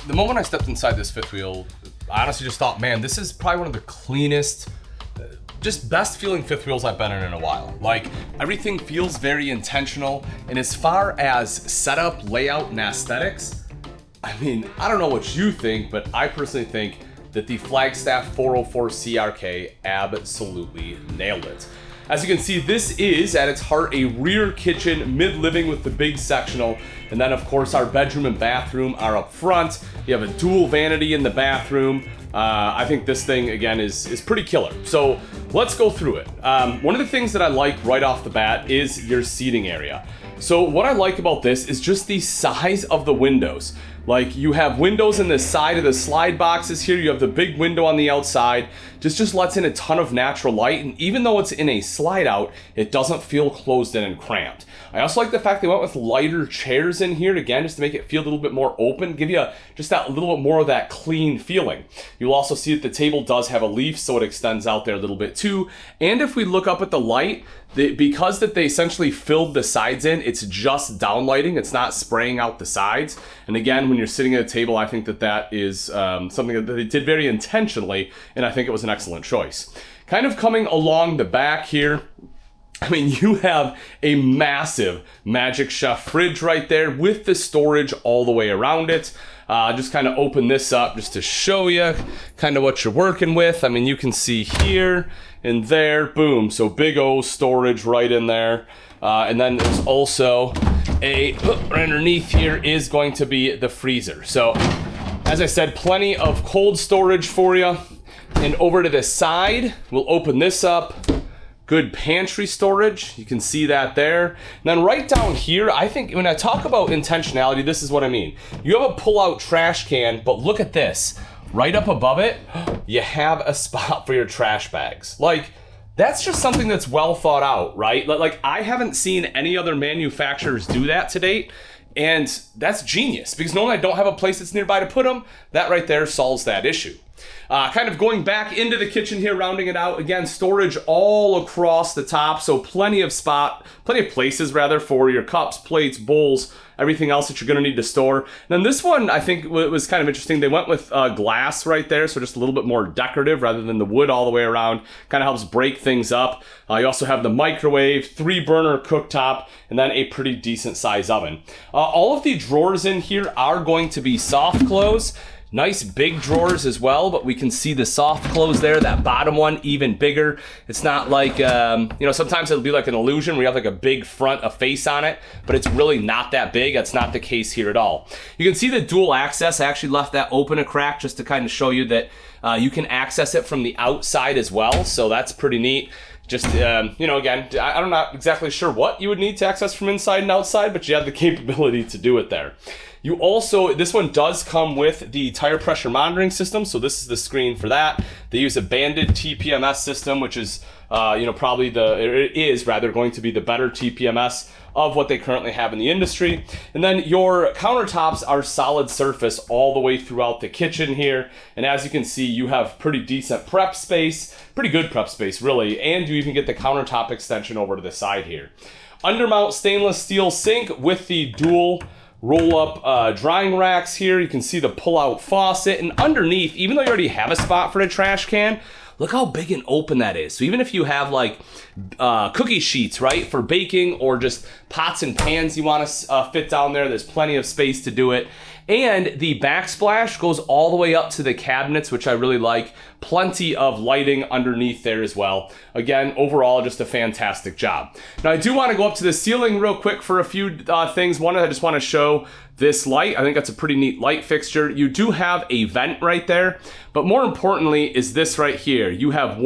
the moment I stepped inside this fifth wheel, I honestly just thought, man, this is probably one of the cleanest, just best feeling fifth wheels I've been in a while. Like, everything feels very intentional, and as far as setup, layout, and aesthetics, I mean, I don't know what you think, but I personally think that the Flagstaff 404 CRK absolutely nailed it. As you can see, this is at its heart a rear kitchen, mid-living with the big sectional, and then of course our bedroom and bathroom are up front. You have a dual vanity in the bathroom. I think this thing again is pretty killer. So let's go through it. One of the things that I like right off the bat is your seating area. So what I like about this is just the size of the windows. Like, you have windows in the side of the slide boxes here. You have the big window on the outside. Just lets in a ton of natural light. And even though it's in a slide out, it doesn't feel closed in and cramped. I also like the fact they went with lighter chairs in here, again, just to make it feel a little bit more open, give you just that little bit more of that clean feeling. You'll also see that the table does have a leaf, so it extends out there a little bit too. And if we look up at the light, because that they essentially filled the sides in, it's just downlighting. It's not spraying out the sides. And again, when you're sitting at a table, I think that is something that they did very intentionally, and I think it was an excellent choice. Kind of coming along the back here, I mean, you have a massive Magic Chef fridge right there with the storage all the way around it. Just kind of open this up just to show you kind of what you're working with. I mean, you can see here and there, boom. So big O storage right in there. And then there's also right underneath here is going to be the freezer. So as I said, plenty of cold storage for you. And over to the side, we'll open this up. Good pantry storage, you can see that there. And then right down here, I think when I talk about intentionality, this is what I mean. You have a pull-out trash can, but look at this. Right up above it, you have a spot for your trash bags. Like, that's just something that's well thought out, right? Like, I haven't seen any other manufacturers do that to date. And that's genius, because normally I don't have a place that's nearby to put them. That right there solves that issue. Kind of going back into the kitchen here, rounding it out. Again, storage all across the top, so plenty of places rather for your cups, plates, bowls, everything else that you're going to need to store. And then this one, I think, was kind of interesting. They went with glass right there, so just a little bit more decorative rather than the wood all the way around. Kind of helps break things up. You also have the microwave, 3-burner cooktop, and then a pretty decent size oven. All of the drawers in here are going to be soft close. Nice big drawers as well, but we can see the soft close there. That bottom one even bigger. It's not like, sometimes it'll be like an illusion where you have like a big front, a face on it, but it's really not that big. That's not the case here at all. You can see the dual access. I actually left that open a crack just to kind of show you that you can access it from the outside as well, so that's pretty neat. Just, again, I'm not exactly sure what you would need to access from inside and outside, but you have the capability to do it there. You also, this one does come with the tire pressure monitoring system, so this is the screen for that. They use a banded TPMS system, which is, probably going to be the better TPMS of what they currently have in the industry. And then your countertops are solid surface all the way throughout the kitchen here. And as you can see, you have pretty decent prep space, pretty good prep space really, and you even get the countertop extension over to the side here. Undermount stainless steel sink with the dual roll-up drying racks here. You can see the pull-out faucet, and underneath, even though you already have a spot for the trash can, look how big and open that is. So even if you have like cookie sheets, right, for baking, or just pots and pans you want to fit down there, there's plenty of space to do it. And the backsplash goes all the way up to the cabinets, which I really like. Plenty of lighting underneath there as well. Again, overall, just a fantastic job. Now, I do want to go up to the ceiling real quick for a few things. One, I just want to show this light. I think that's a pretty neat light fixture. You do have a vent right there, but more importantly is this right here. You have 2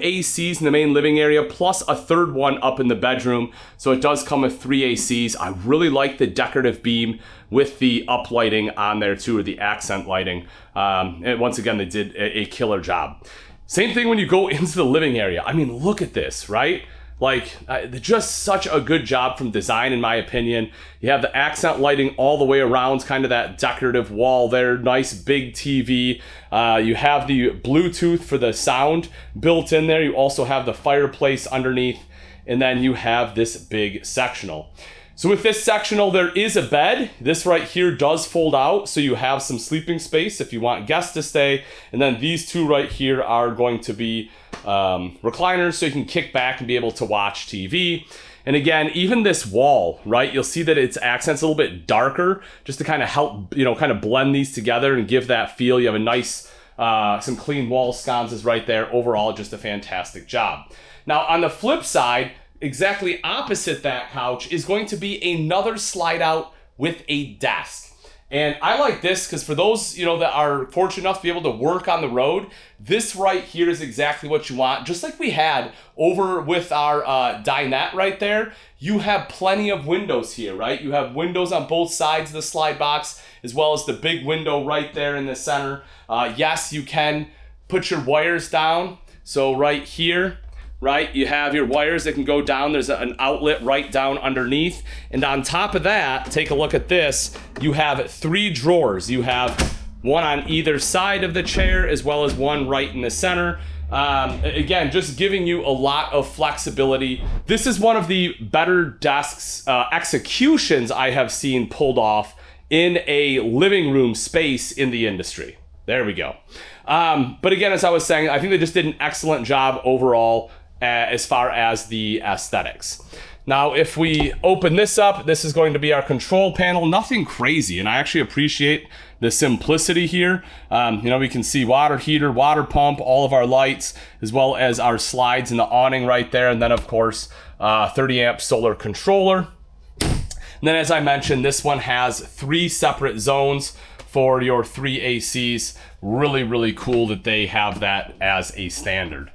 ACs in the main living area, plus a third one up in the bedroom. So it does come with 3 ACs. I really like the decorative beam with the uplighting on there too, or the accent lighting. And once again, they did a killer job. Same thing when you go into the living area. I mean, look at this, right? Like, just such a good job from design, in my opinion. You have the accent lighting all the way around, kind of that decorative wall there. Nice big TV. You have the Bluetooth for the sound built in there. You also have the fireplace underneath. And then you have this big sectional. So with this sectional, there is a bed. This right here does fold out, so you have some sleeping space if you want guests to stay. And then these two right here are going to be recliners, so you can kick back and be able to watch TV. And again, even this wall, right, you'll see that its accent's a little bit darker, just to kind of help, you know, kind of blend these together and give that feel. You have a nice, some clean wall sconces right there. Overall, just a fantastic job. Now, on the flip side, exactly opposite that couch is going to be another slide out with a desk. And I like this because for those, you know, that are fortunate enough to be able to work on the road, this right here is exactly what you want. Just like we had over with our dinette right there, you have plenty of windows here, right? You have windows on both sides of the slide box, as well as the big window right there in the center. Yes, you can put your wires down. So right here, right, you have your wires that can go down. There's an outlet right down underneath. And on top of that, take a look at this. You have 3 drawers. You have one on either side of the chair, as well as one right in the center. Again, just giving you a lot of flexibility. This is one of the better desks executions I have seen pulled off in a living room space in the industry. There we go. But again, as I was saying, I think they just did an excellent job overall as far as the aesthetics. Now, if we open this up, this is going to be our control panel. Nothing crazy, and I actually appreciate the simplicity here. You know, we can see water heater, water pump, all of our lights, as well as our slides in the awning right there. And then, of course, 30 amp solar controller. And then, as I mentioned, this one has 3 separate zones for your 3 ACs. Really, really cool that they have that as a standard.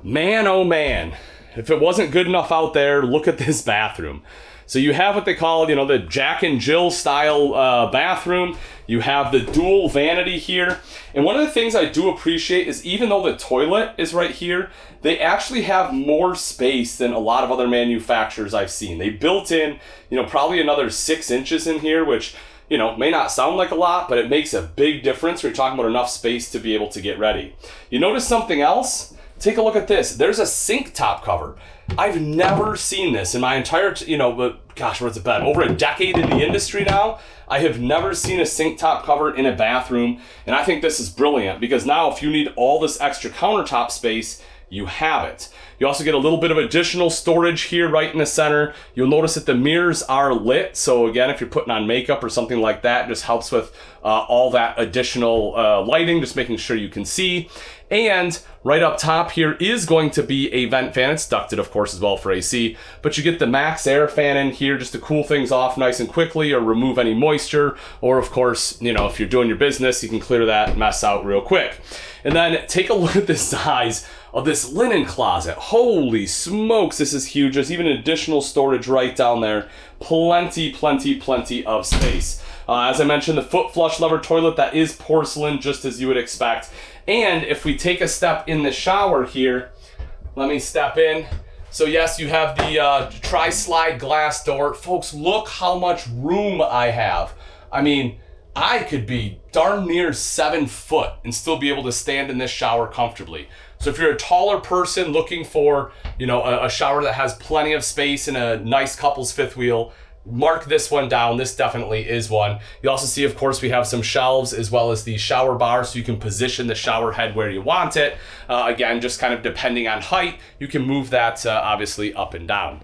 Man, oh man, if it wasn't good enough out there, look at this bathroom. So you have what they call, you know, the Jack and Jill style bathroom. You have the dual vanity here. And one of the things I do appreciate is even though the toilet is right here, they actually have more space than a lot of other manufacturers I've seen. They built in, you know, probably another 6 inches in here, which, you know, may not sound like a lot, but it makes a big difference when you're talking about enough space to be able to get ready. You notice something else? Take a look at this. There's a sink top cover. I've never seen this in my entire, you know, gosh, what's it been? Over a decade in the industry now. I have never seen a sink top cover in a bathroom. And I think this is brilliant because now if you need all this extra countertop space, you have it. You also get a little bit of additional storage here right in the center. You'll notice that the mirrors are lit. So again, if you're putting on makeup or something like that, it just helps with all that additional lighting, just making sure you can see. And right up top here is going to be a vent fan. It's ducted, of course, as well for AC. But you get the max air fan in here just to cool things off nice and quickly or remove any moisture. Or, of course, you know, if you're doing your business, you can clear that mess out real quick. And then take a look at the size of this linen closet. Holy smokes, this is huge. There's even additional storage right down there. Plenty of space. As I mentioned, the foot flush lever toilet, that is porcelain, just as you would expect. And if we take a step in the shower here, let me step in. So yes, you have the tri-slide glass door. Folks, look how much room I have. I mean, I could be darn near 7 foot and still be able to stand in this shower comfortably. So if you're a taller person looking for, you know, a shower that has plenty of space and a nice couple's fifth wheel, mark this one down. This definitely is one. You also see, of course, we have some shelves as well as the shower bar, so you can position the shower head where you want it. Again, just kind of depending on height, you can move that obviously up and down.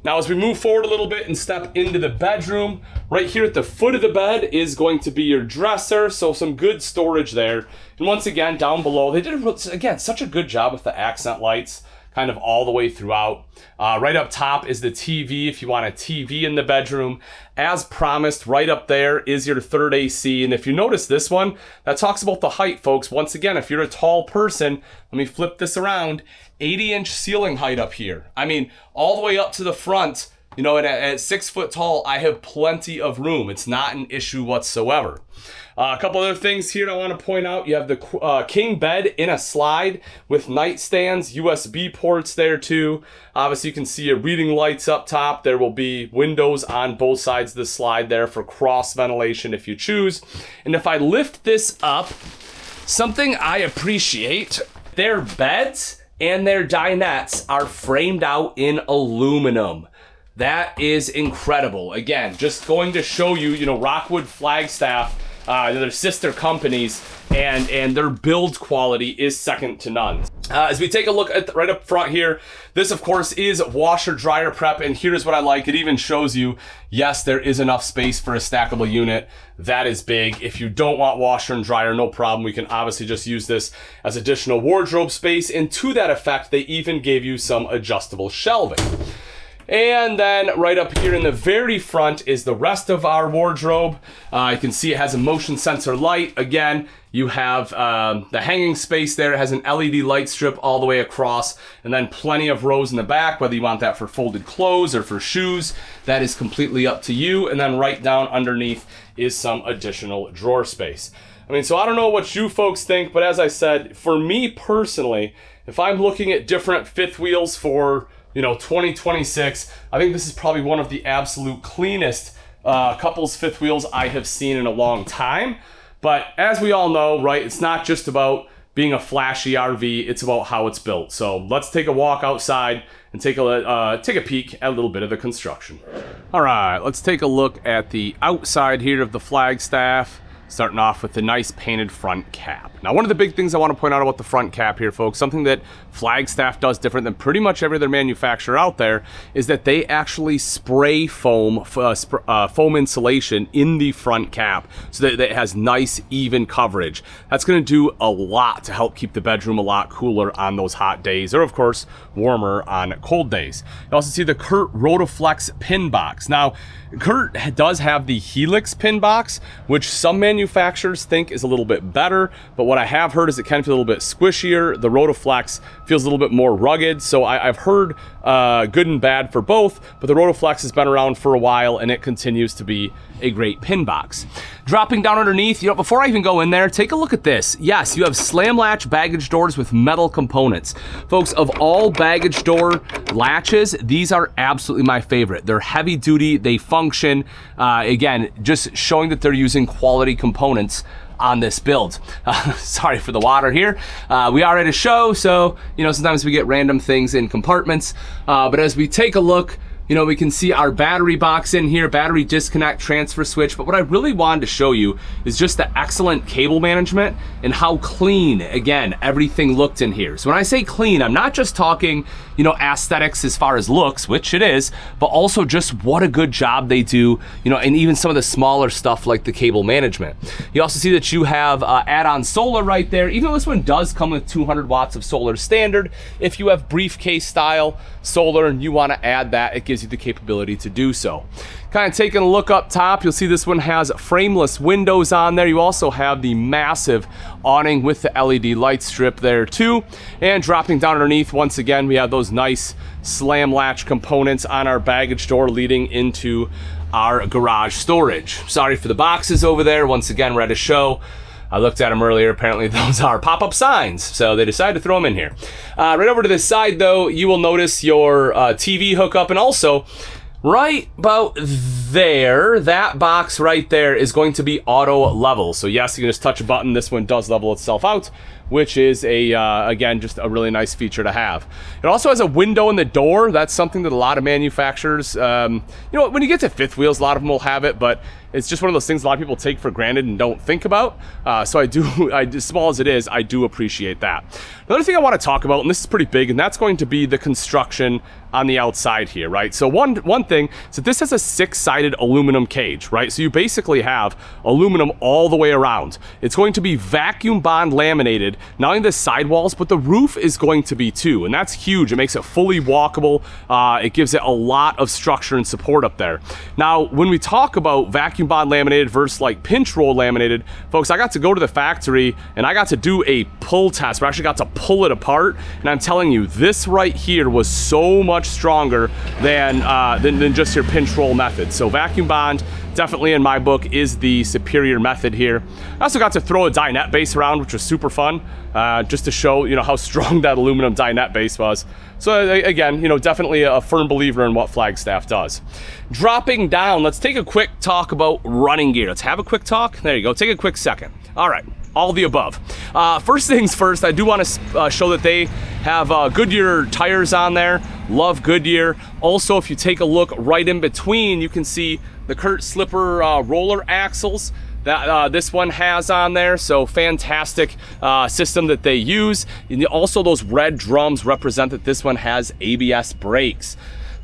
Now, as we move forward a little bit and step into the bedroom, right here at the foot of the bed is going to be your dresser, so some good storage there. And once again, down below, they did, again, such a good job with the accent lights, kind of all the way throughout. Right up top is the TV if you want a TV in the bedroom. As promised, right up there is your third AC. And if you notice this one, that talks about the height, folks. Once again, if you're a tall person, let me flip this around, 80-inch ceiling height up here. I mean, all the way up to the front, you know, at 6 foot tall, I have plenty of room. It's not an issue whatsoever. A couple other things here I want to point out. You have the king bed in a slide with nightstands, USB ports there too. Obviously, you can see your reading lights up top. There will be windows on both sides of the slide there for cross ventilation if you choose. And if I lift this up, something I appreciate, their beds and their dinettes are framed out in aluminum. That is incredible. Again, just going to show you, you know, Rockwood, Flagstaff, their sister companies, and their build quality is second to none. As we take a look at right up front here, this of course is washer dryer prep, and here's what I like. It even shows you, yes, there is enough space for a stackable unit. That is big. If you don't want washer and dryer, no problem. We can obviously just use this as additional wardrobe space, and to that effect, they even gave you some adjustable shelving. And then right up here in the very front is the rest of our wardrobe. You can see it has a motion sensor light. Again, you have the hanging space there. It has an LED light strip all the way across, and then plenty of rows in the back, whether you want that for folded clothes or for shoes. That is completely up to you. And then right down underneath is some additional drawer space. I mean, so I don't know what you folks think, but as I said, for me personally, if I'm looking at different fifth wheels for 2026, I think this is probably one of the absolute cleanest couples fifth wheels I have seen in a long time. But as we all know, right, it's not just about being a flashy RV, it's about how it's built. So let's take a walk outside and take a peek at a little bit of the construction. All right, let's take a look at the outside here of the Flagstaff. Starting off with the nice painted front cap. Now, one of the big things I want to point out about the front cap here, folks, something that Flagstaff does different than pretty much every other manufacturer out there, is that they actually spray foam insulation in the front cap so that it has nice, even coverage. That's going to do a lot to help keep the bedroom a lot cooler on those hot days, or of course, warmer on cold days. You also see the Curt Rotoflex pin box. Now, Curt does have the Helix pin box, which some manufacturers think is a little bit better, but what I have heard is it can feel a little bit squishier. The Rotoflex feels a little bit more rugged, so I've heard good and bad for both, but the Rotoflex has been around for a while and it continues to be a great pin box. Dropping down underneath, before I even go in there, take a look at this. Yes, you have slam latch baggage doors with metal components. Folks, of all baggage door latches, these are absolutely my favorite. They're heavy duty, they function. Again, just showing that they're using quality components on this build. Sorry for the water here. We are at a show, so sometimes we get random things in compartments. But as we take a look, we can see our battery box in here, battery disconnect transfer switch. But what I really wanted to show you is just the excellent cable management and how clean, again, everything looked in here. So when I say clean, I'm not just talking, aesthetics as far as looks, which it is, but also just what a good job they do, and even some of the smaller stuff like the cable management. You also see that you have add-on solar right there, even though this one does come with 200 watts of solar standard. If you have briefcase style solar and you want to add that, it gives you the capability to do so. Kind of taking a look up top, you'll see this one has frameless windows on there. You also have the massive awning with the LED light strip there too. And dropping down underneath, once again, we have those nice slam latch components on our baggage door leading into our garage storage. Sorry for the boxes over there. Once again, we're at a show. I looked at them earlier. Apparently those are pop-up signs, so they decided to throw them in here. Right over to this side, though, you will notice your TV hookup, and also right about there, that box right there is going to be auto level. So yes, you can just touch a button. This one does level itself out, which is again, just a really nice feature to have. It also has a window in the door. That's something that a lot of manufacturers, when you get to fifth wheels, a lot of them will have it, but it's just one of those things a lot of people take for granted and don't think about. So as small as it is, I do appreciate that. Another thing I want to talk about, and this is pretty big, and that's going to be the construction on the outside here, right? So one thing, so this has a 6-sided aluminum cage, right? So you basically have aluminum all the way around. It's going to be vacuum bond laminated, not only the sidewalls, but the roof is going to be too, and that's huge. It makes it fully walkable. It gives it a lot of structure and support up there. Now, when we talk about vacuum bond laminated versus like pinch roll laminated, folks, I got to go to the factory and I got to do a pull test. We actually got to pull it apart, and I'm telling you, this right here was so much stronger than just your pinch roll method. So vacuum bond, definitely in my book, is the superior method here. I also got to throw a dinette base around, which was super fun, just to show how strong that aluminum dinette base was. So again, definitely a firm believer in what Flagstaff does. Dropping down, let's take a quick talk about running gear. Let's have a quick talk. There you go. Take a quick second. All right. all the above. First things first, I do want to show that they have Goodyear tires on there. Love Goodyear. Also, if you take a look right in between, you can see the Kurt Slipper roller axles that this one has on there. So fantastic system that they use. And also those red drums represent that this one has ABS brakes.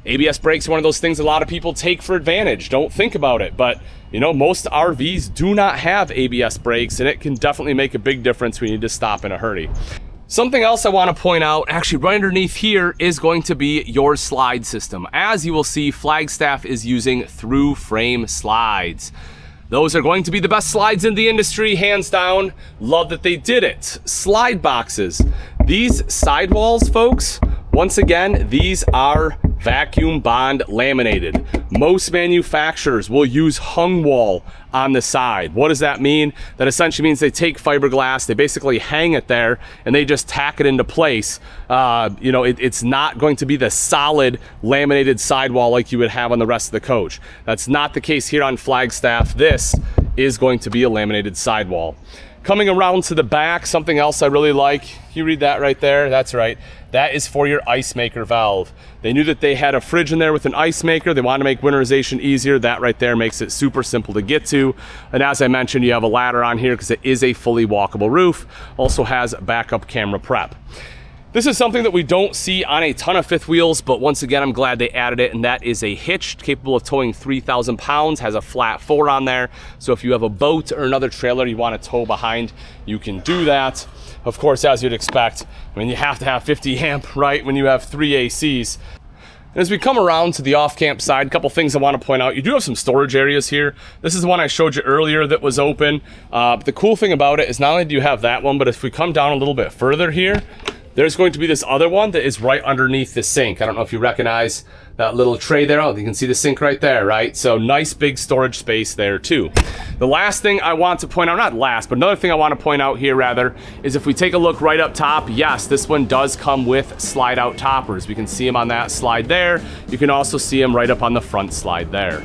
ABS brakes are one of those things a lot of people take for advantage, don't think about it, but you know, most RVs do not have ABS brakes, and it can definitely make a big difference when you need to stop in a hurry. Something else I want to point out, actually right underneath here, is going to be your slide system. As you will see, Flagstaff is using through frame slides. Those are going to be the best slides in the industry, hands down. Love that they did it. Slide boxes. These sidewalls, folks, once again, these are vacuum bond laminated. Most manufacturers will use hung wall on the side. What does that mean? That essentially means they take fiberglass, they basically hang it there, and they just tack it into place. You know, it's not going to be the solid laminated sidewall like you would have on the rest of the coach. That's not the case here on Flagstaff. This is going to be a laminated sidewall. Coming around to the back, something else I really like. You read that right there? That's right. That is for your ice maker valve. They knew that they had a fridge in there with an ice maker. They wanted to make winterization easier. That right there makes it super simple to get to. And as I mentioned, you have a ladder on here because it is a fully walkable roof. Also has backup camera prep. This is something that we don't see on a ton of fifth wheels, but once again, I'm glad they added it, and that is a hitch capable of towing 3,000 pounds, has a flat 4 on there. So if you have a boat or another trailer you want to tow behind, you can do that. Of course, as you'd expect, I mean, you have to have 50 amp, right, when you have 3 ACs. And as we come around to the off-camp side, a couple things I want to point out. You do have some storage areas here. This is the one I showed you earlier that was open. But the cool thing about it is not only do you have that one, but if we come down a little bit further here, there's going to be this other one that is right underneath the sink. I don't know if you recognize that little tray there. Oh, you can see the sink right there, right? So nice big storage space there too. The last thing I want to point out, not last, but another thing I want to point out here rather, is if we take a look right up top, yes, this one does come with slide out toppers. We can see them on that slide there. You can also see them right up on the front slide there.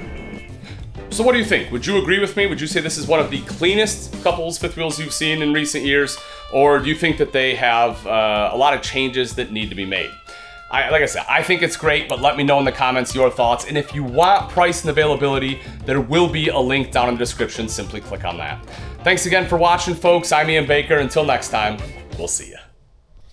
So what do you think? Would you agree with me? Would you say this is one of the cleanest couples fifth wheels you've seen in recent years? Or do you think that they have a lot of changes that need to be made? Like I said, I think it's great, but let me know in the comments your thoughts. And if you want price and availability, there will be a link down in the description. Simply click on that. Thanks again for watching, folks. I'm Ian Baker. Until next time, we'll see you.